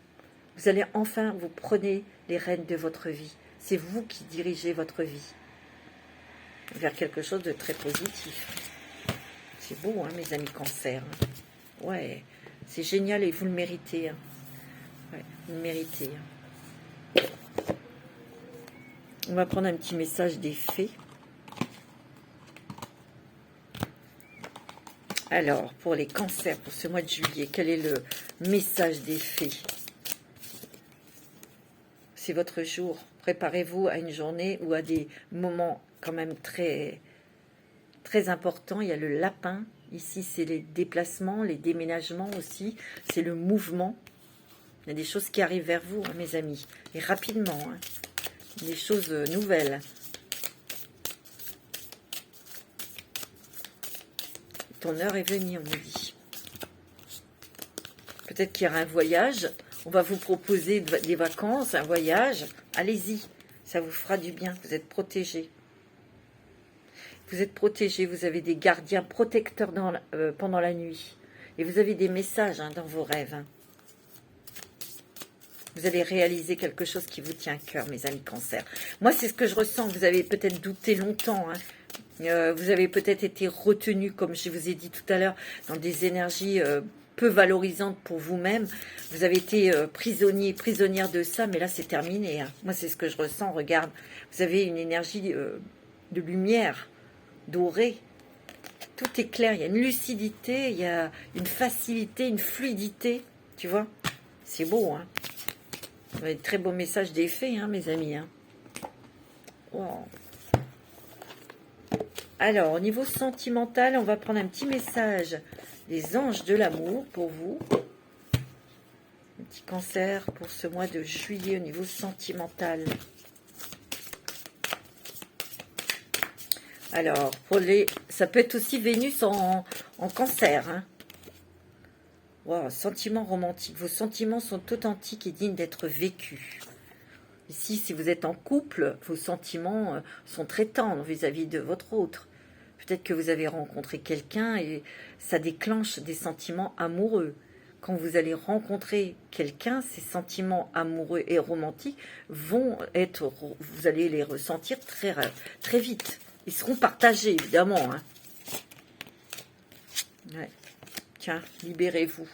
Vous allez enfin, vous prenez les rênes de votre vie. C'est vous qui dirigez votre vie vers quelque chose de très positif. C'est beau, hein, mes amis Cancer. Hein. Ouais, c'est génial et vous le méritez. Hein. Ouais, vous le méritez. Hein. On va prendre un petit message des fées. Alors, pour les cancers, pour ce mois de juillet, quel est le message des fées? C'est votre jour. Préparez-vous à une journée ou à des moments quand même très, très importants. Il y a le lapin. Ici, c'est les déplacements, les déménagements aussi. C'est le mouvement. Il y a des choses qui arrivent vers vous, hein, mes amis. Et rapidement. Hein. Des choses nouvelles. Ton heure est venue, on me dit. Peut-être qu'il y aura un voyage. On va vous proposer des vacances, un voyage. Allez-y, ça vous fera du bien. Vous êtes protégés. Vous êtes protégés. Vous avez des gardiens protecteurs pendant la nuit. Et vous avez des messages hein, dans vos rêves. Hein. Vous allez réaliser quelque chose qui vous tient à cœur, mes amis Cancer. Moi, c'est ce que je ressens. Vous avez peut-être douté longtemps. Hein. Vous avez peut-être été retenu, comme je vous ai dit tout à l'heure, dans des énergies peu valorisantes pour vous-même. Vous avez été prisonnière de ça, mais là, c'est terminé. Hein. Moi, c'est ce que je ressens. Regarde, vous avez une énergie de lumière dorée. Tout est clair. Il y a une lucidité, il y a une facilité, une fluidité. Tu vois? C'est beau, hein? Vous avez de très beaux messages des fées, hein, mes amis. Hein. Wow. Alors, au niveau sentimental, on va prendre un petit message des anges de l'amour pour vous. Un petit Cancer pour ce mois de juillet au niveau sentimental. Alors, ça peut être aussi Vénus en Cancer. Hein. Wow, sentiments romantiques. Vos sentiments sont authentiques et dignes d'être vécus. Ici, si vous êtes en couple, vos sentiments sont très tendres vis-à-vis de votre autre. Peut-être que vous avez rencontré quelqu'un et ça déclenche des sentiments amoureux. Quand vous allez rencontrer quelqu'un, ces sentiments amoureux et romantiques vont être, vous allez les ressentir très, très vite. Ils seront partagés, évidemment. Hein. Ouais. Tiens, libérez-vous.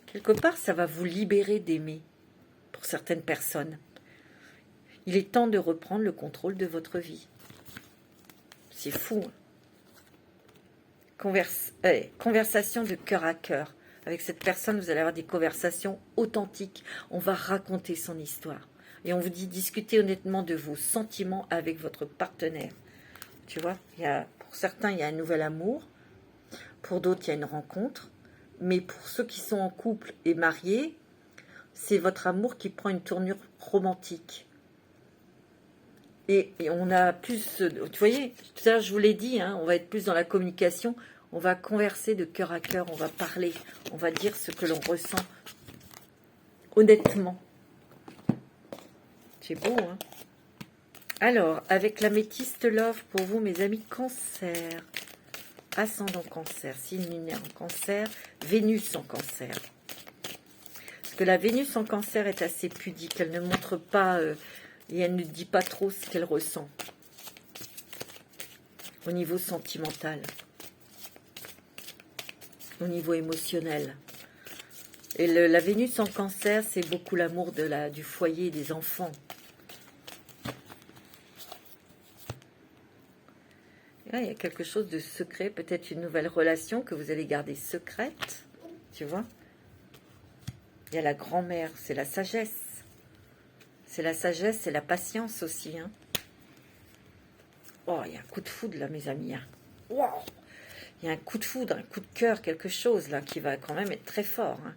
Quelque part, ça va vous libérer d'aimer pour certaines personnes. Il est temps de reprendre le contrôle de votre vie. C'est fou. Conversation de cœur à cœur. Avec cette personne, vous allez avoir des conversations authentiques. On va raconter son histoire. Et on vous dit, discutez honnêtement de vos sentiments avec votre partenaire. Tu vois, pour certains, il y a un nouvel amour. Pour d'autres, il y a une rencontre. Mais pour ceux qui sont en couple et mariés, c'est votre amour qui prend une tournure romantique. Et on a plus, vous voyez, tout à l'heure je vous l'ai dit, hein, on va être plus dans la communication, on va converser de cœur à cœur, on va parler, on va dire ce que l'on ressent honnêtement. C'est beau, hein? Alors, avec l'améthyste love pour vous, mes amis Cancer, ascendant Cancer, signe lunaire en Cancer, Vénus en Cancer. Parce que la Vénus en Cancer est assez pudique, elle ne montre pas... et elle ne dit pas trop ce qu'elle ressent au niveau sentimental, au niveau émotionnel. Et la Vénus en Cancer, c'est beaucoup l'amour du foyer, des enfants. Là, il y a quelque chose de secret, peut-être une nouvelle relation que vous allez garder secrète, tu vois. Il y a la grand-mère, c'est la sagesse. C'est la sagesse, c'est la patience aussi. Hein. Oh, il y a un coup de foudre là, mes amis. Hein. Wow. Il y a un coup de foudre, un coup de cœur, quelque chose là qui va quand même être très fort. Hein.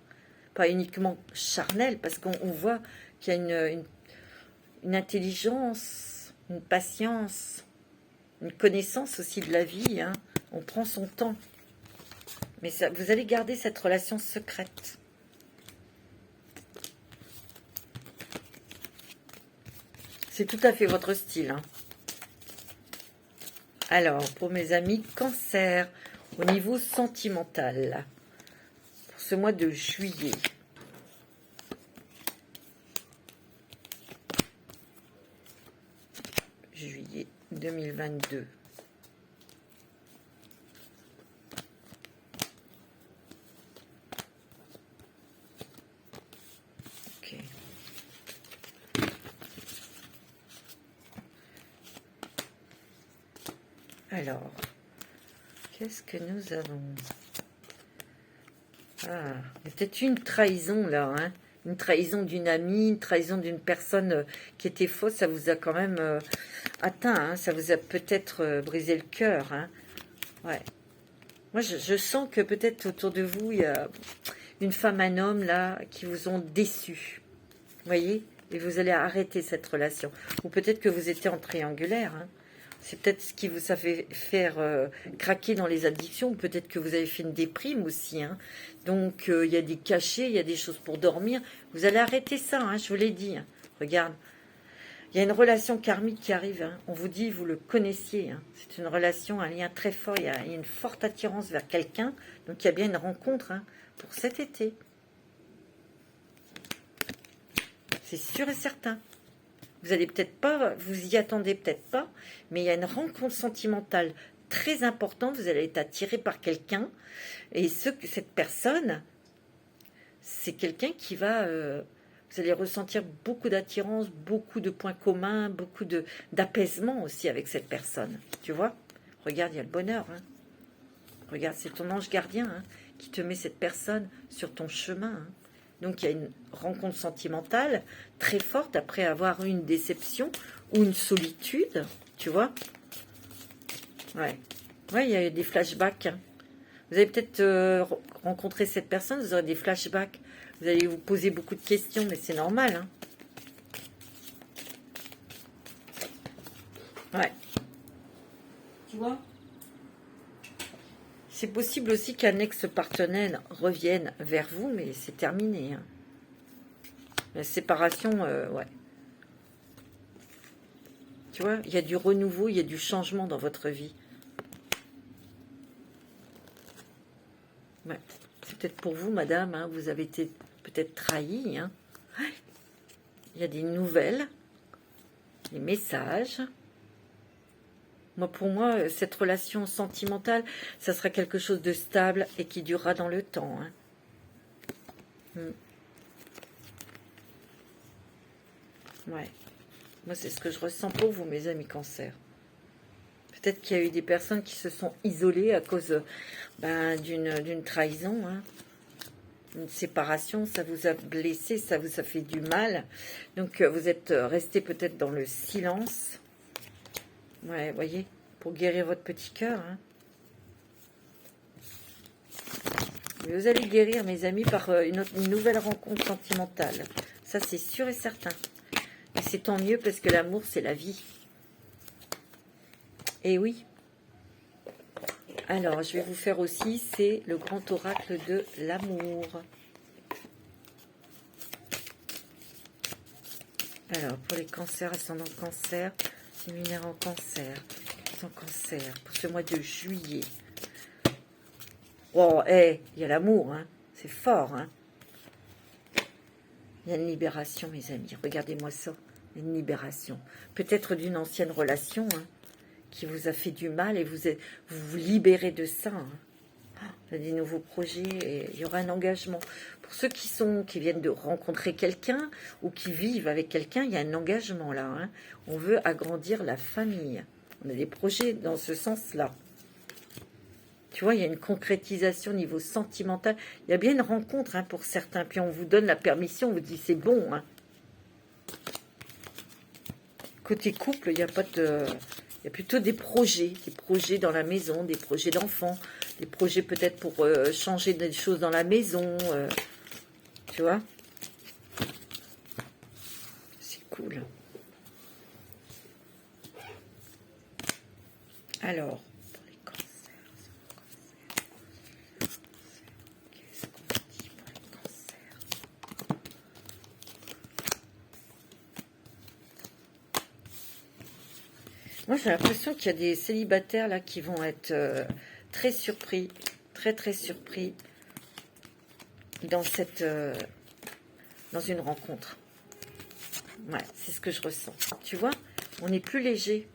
Pas uniquement charnel, parce qu'on voit qu'il y a une intelligence, une patience, une connaissance aussi de la vie. Hein. On prend son temps. Mais ça, vous allez garder cette relation secrète. C'est tout à fait votre style. Hein. Alors, pour mes amis Cancer, au niveau sentimental, pour ce mois de juillet. Juillet 2022. Ok. Alors, qu'est-ce que nous avons? Ah, il y a peut-être une trahison là, hein, une trahison d'une amie, une trahison d'une personne qui était fausse, ça vous a quand même atteint, hein, ça vous a peut-être brisé le cœur. Hein. Ouais. Moi, je sens que peut-être autour de vous, il y a une femme, un homme là, qui vous ont déçu. Vous voyez? Et vous allez arrêter cette relation. Ou peut-être que vous étiez en triangulaire, hein. C'est peut-être ce qui vous a fait faire craquer dans les addictions. Peut-être que vous avez fait une déprime aussi. Hein. Donc, il y a des cachets, il y a des choses pour dormir. Vous allez arrêter ça, hein, je vous l'ai dit. Hein. Regarde. Il y a une relation karmique qui arrive. Hein. On vous dit, vous le connaissiez. Hein. C'est une relation, un lien très fort. Il y a une forte attirance vers quelqu'un. Donc, il y a bien une rencontre hein, pour cet été. C'est sûr et certain. Vous allez peut-être pas, vous y attendez peut-être pas, mais il y a une rencontre sentimentale très importante. Vous allez être attiré par quelqu'un, et cette personne, c'est quelqu'un qui va, vous allez ressentir beaucoup d'attirance, beaucoup de points communs, beaucoup d'apaisement aussi avec cette personne. Tu vois? Regarde, il y a le bonheur. Hein. Regarde, c'est ton ange gardien hein, qui te met cette personne sur ton chemin. Hein. Donc, il y a une rencontre sentimentale très forte après avoir eu une déception ou une solitude, tu vois. Ouais. Ouais, il y a eu des flashbacks. Hein. Vous allez peut-être rencontrer cette personne, vous aurez des flashbacks. Vous allez vous poser beaucoup de questions, mais c'est normal. Hein. Ouais. Tu vois ? C'est possible aussi qu'un ex-partenaire revienne vers vous, mais c'est terminé. Hein. La séparation, ouais. Tu vois, il y a du renouveau, il y a du changement dans votre vie. Ouais. C'est peut-être pour vous, madame, hein, vous avez été peut-être trahie. Hein. Il y a des nouvelles, des messages. Moi, pour moi, cette relation sentimentale, ça sera quelque chose de stable et qui durera dans le temps. Hein. Ouais. Moi, c'est ce que je ressens pour vous, mes amis Cancer. Peut-être qu'il y a eu des personnes qui se sont isolées à cause d'une trahison. Hein. Une séparation, ça vous a blessé, ça vous a fait du mal. Donc, vous êtes resté peut-être dans le silence. Ouais, vous voyez, pour guérir votre petit cœur. Hein. Vous allez guérir, mes amis, par une nouvelle rencontre sentimentale. Ça, c'est sûr et certain. Et c'est tant mieux parce que l'amour, c'est la vie. Et oui. Alors, je vais vous faire aussi, c'est le grand oracle de l'amour. Alors, pour les cancers, ascendant cancer, luminaire en cancer, sans cancer, pour ce mois de juillet. Oh, il y a l'amour, hein. C'est fort, hein. Il y a une libération, mes amis. Regardez-moi ça. Une libération. Peut-être d'une ancienne relation, hein, qui vous a fait du mal et vous vous libérez de ça. Hein. Il y a des nouveaux projets et il y aura un engagement. Pour ceux qui viennent de rencontrer quelqu'un ou qui vivent avec quelqu'un, il y a un engagement là. Hein. On veut agrandir la famille. On a des projets dans ce sens-là. Tu vois, il y a une concrétisation au niveau sentimental. Il y a bien une rencontre pour certains. Puis on vous donne la permission, on vous dit c'est bon. Côté couple, il y a pas de... Il y a plutôt des projets dans la maison, des projets d'enfants, des projets peut-être pour changer des choses dans la maison. Tu vois? C'est cool. Alors, pour les cancers, qu'est-ce qu'on dit pour les cancers? Moi, j'ai l'impression qu'il y a des célibataires là qui vont être très surpris, très surpris dans cette, dans une rencontre. Ouais, c'est ce que je ressens. Tu vois, on est plus léger.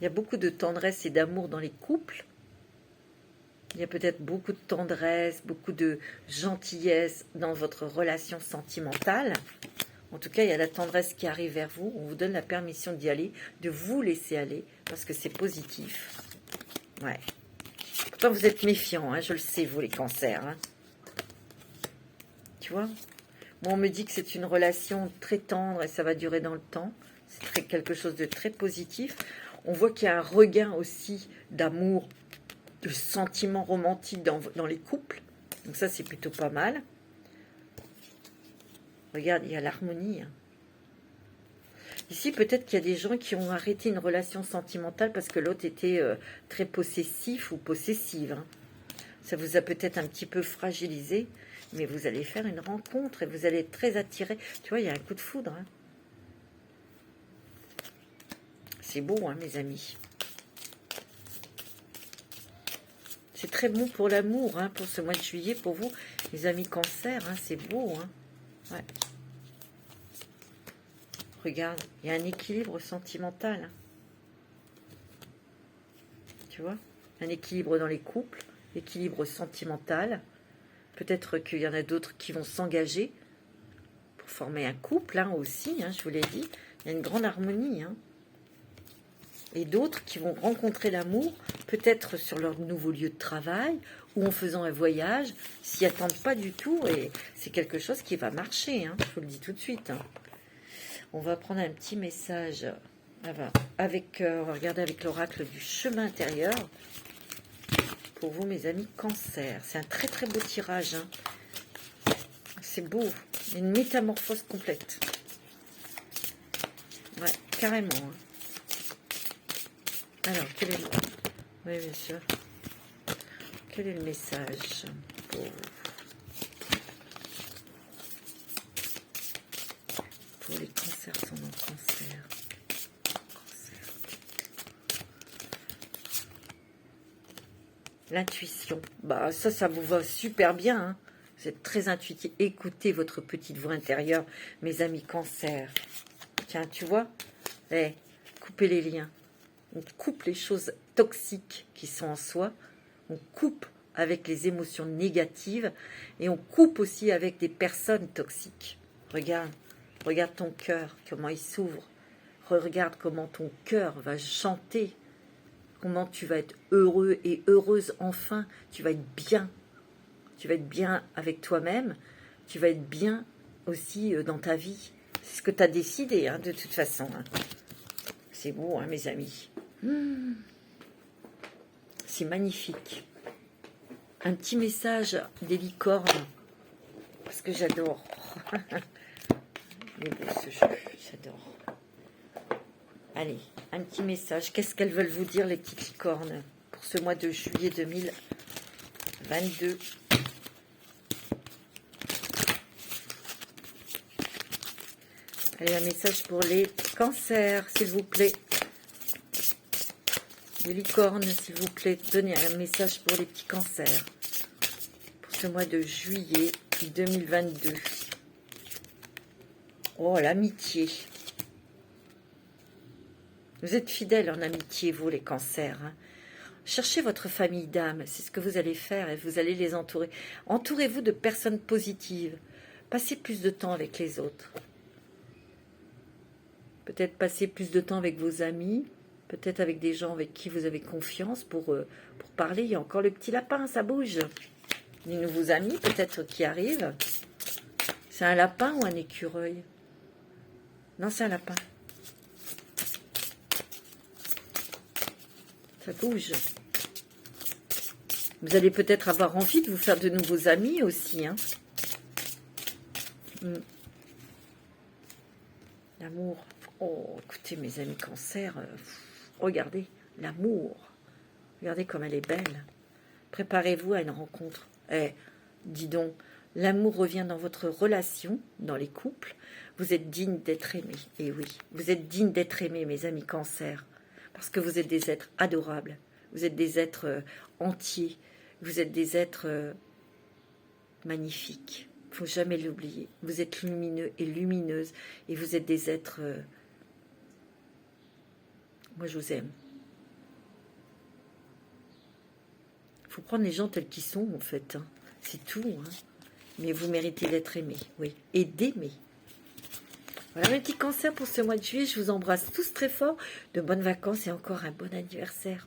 Il y a beaucoup de tendresse et d'amour dans les couples. Il y a peut-être beaucoup de tendresse, beaucoup de gentillesse dans votre relation sentimentale. En tout cas, il y a la tendresse qui arrive vers vous. On vous donne la permission d'y aller, de vous laisser aller, parce que c'est positif. Ouais. Pourtant, vous êtes méfiants, hein, je le sais, vous, les cancers. Hein. Tu vois? Moi, on me dit que c'est une relation très tendre et ça va durer dans le temps. C'est quelque chose de très positif. On voit qu'il y a un regain aussi d'amour, de sentiments romantiques dans les couples. Donc ça, c'est plutôt pas mal. Regarde, il y a l'harmonie. Ici, peut-être qu'il y a des gens qui ont arrêté une relation sentimentale parce que l'autre était très possessif ou possessive. Hein. Ça vous a peut-être un petit peu fragilisé, mais vous allez faire une rencontre et vous allez être très attiré. Tu vois, il y a un coup de foudre. Hein. C'est beau, hein, mes amis. C'est très bon pour l'amour, hein, pour ce mois de juillet, pour vous, les amis cancer. Hein, c'est beau. Hein. Ouais. Regarde, il y a un équilibre sentimental. Hein. Tu vois? Un équilibre dans les couples, équilibre sentimental. Peut-être qu'il y en a d'autres qui vont s'engager pour former un couple, hein, aussi, hein, je vous l'ai dit. Il y a une grande harmonie, hein. Et d'autres qui vont rencontrer l'amour, peut-être sur leur nouveau lieu de travail, ou en faisant un voyage, s'y attendent pas du tout, et c'est quelque chose qui va marcher, hein, je vous le dis tout de suite. Hein. On va prendre un petit message, on va regarder avec l'oracle du chemin intérieur, pour vous, mes amis cancer. C'est un très beau tirage, hein. C'est beau, une métamorphose complète. Ouais, carrément, hein. Alors, quel est le... Oui, bien sûr. Quel est le message pour les cancers sans nom cancer? L'intuition. Bah, ça vous va super bien. Hein. Vous êtes très intuitif. Écoutez votre petite voix intérieure, mes amis cancer. Tiens, tu vois? Coupez les liens. On coupe les choses toxiques qui sont en soi, on coupe avec les émotions négatives et on coupe aussi avec des personnes toxiques. Regarde ton cœur, comment il s'ouvre. Regarde comment ton cœur va chanter, comment tu vas être heureux et heureuse enfin. Tu vas être bien. Tu vas être bien avec toi-même. Tu vas être bien aussi dans ta vie. C'est ce que tu as décidé, hein, de toute façon. Hein. C'est beau, hein, mes amis. C'est magnifique. Un petit message des licornes, parce que j'adore. Mais bon, ce jeu, j'adore. Allez, un petit message. Qu'est-ce qu'elles veulent vous dire, les petites licornes, pour ce mois de juillet 2022? Allez, un message pour les cancers, s'il vous plaît. Les licornes, s'il vous plaît, donnez un message pour les petits cancers. Pour ce mois de juillet 2022. Oh, l'amitié. Vous êtes fidèles en amitié, vous, les cancers. Hein. Cherchez votre famille d'âme, c'est ce que vous allez faire et vous allez les entourer. Entourez-vous de personnes positives. Passez plus de temps avec les autres. Peut-être passer plus de temps avec vos amis. Peut-être avec des gens avec qui vous avez confiance pour parler. Il y a encore le petit lapin, ça bouge. Des nouveaux amis peut-être qui arrivent. C'est un lapin ou un écureuil? Non, c'est un lapin. Ça bouge. Vous allez peut-être avoir envie de vous faire de nouveaux amis aussi. Hein. L'amour. Oh, écoutez, mes amis cancer, regardez, l'amour. Regardez comme elle est belle. Préparez-vous à une rencontre. Eh, dis donc, l'amour revient dans votre relation, dans les couples. Vous êtes digne d'être aimé. Et oui, vous êtes digne d'être aimé, mes amis cancer. Parce que vous êtes des êtres adorables. Vous êtes des êtres entiers. Vous êtes des êtres magnifiques. Il ne faut jamais l'oublier. Vous êtes lumineux et lumineuses. Et vous êtes des êtres... Moi, je vous aime. Il faut prendre les gens tels qu'ils sont, en fait. Hein. C'est tout. Hein. Mais vous méritez d'être aimé, oui. Et d'aimer. Voilà mes petits cancers pour ce mois de juillet. Je vous embrasse tous très fort. De bonnes vacances et encore un bon anniversaire.